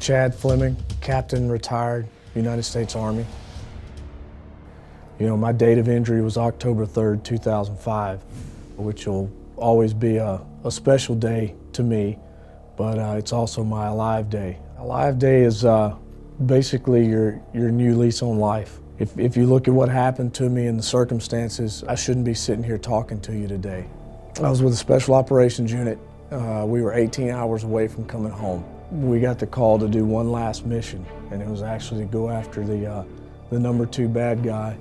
Chad Fleming, Captain, retired, United States Army. You know, my date of injury was October 3rd, 2005, which will always be a special day to me, but it's also my Alive Day. Alive Day is basically your new lease on life. If you look at what happened to me and the circumstances, I shouldn't be sitting here talking to you today. I was with a Special Operations Unit. We were 18 hours away from coming home. We got the call to do one last mission, and it was actually to go after the number 2 bad guy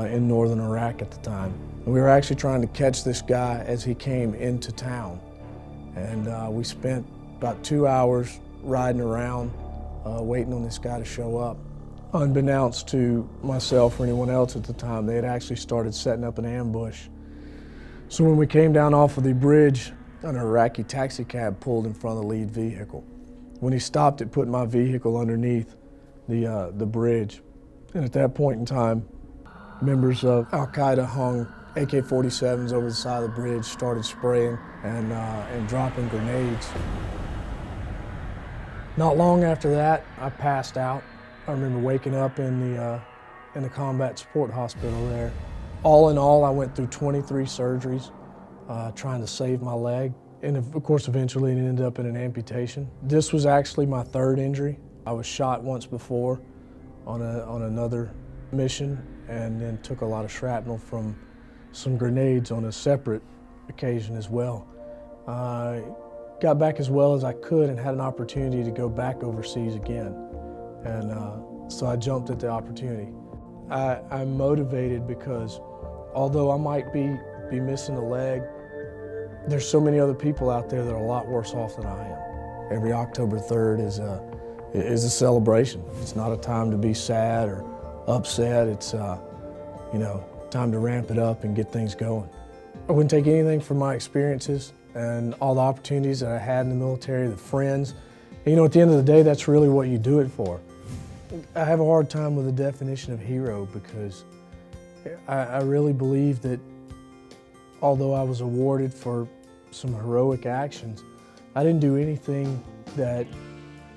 in northern Iraq at the time. And we were actually trying to catch this guy as he came into town. And we spent about 2 hours riding around, waiting on this guy to show up. Unbeknownst to myself or anyone else at the time, they had actually started setting up an ambush. So when we came down off of the bridge, an Iraqi taxi cab pulled in front of the lead vehicle. When he stopped, it put my vehicle underneath the bridge. And at that point in time, members of Al-Qaeda hung AK-47s over the side of the bridge, started spraying and dropping grenades. Not long after that, I passed out. I remember waking up in the combat support hospital there. All in all, I went through 23 surgeries trying to save my leg. And of course, eventually it ended up in an amputation. This was actually my 3rd injury. I was shot once before on another mission, and then took a lot of shrapnel from some grenades on a separate occasion as well. I got back as well as I could and had an opportunity to go back overseas again. And so I jumped at the opportunity. I'm motivated because although I might be missing a leg, there's so many other people out there that are a lot worse off than I am. Every October 3rd is a celebration. It's not a time to be sad or upset. It's you know, time to ramp it up and get things going. I wouldn't take anything from my experiences and all the opportunities that I had in the military, the friends. And, you know, at the end of the day, that's really what you do it for. I have a hard time with the definition of hero because I really believe that although I was awarded for some heroic actions, I didn't do anything that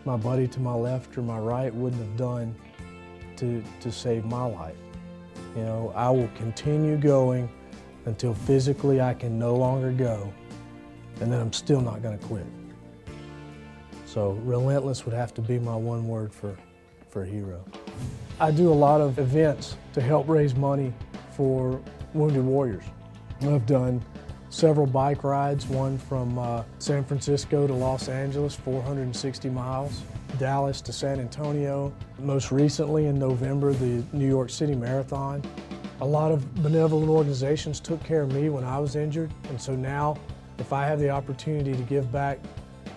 my buddy to my left or my right wouldn't have done to save my life. You know, I will continue going until physically I can no longer go, and then I'm still not going to quit. So relentless would have to be my one word for hero. I do a lot of events to help raise money for wounded warriors. I've done several bike rides, one from San Francisco to Los Angeles, 460 miles, Dallas to San Antonio. Most recently in November, the New York City Marathon. A lot of benevolent organizations took care of me when I was injured, and so now if I have the opportunity to give back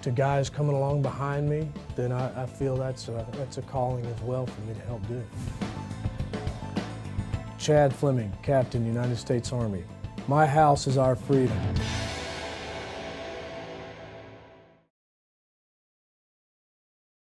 to guys coming along behind me, then I feel that's a calling as well for me to help do. Chad Fleming, Captain, United States Army. My house is our freedom.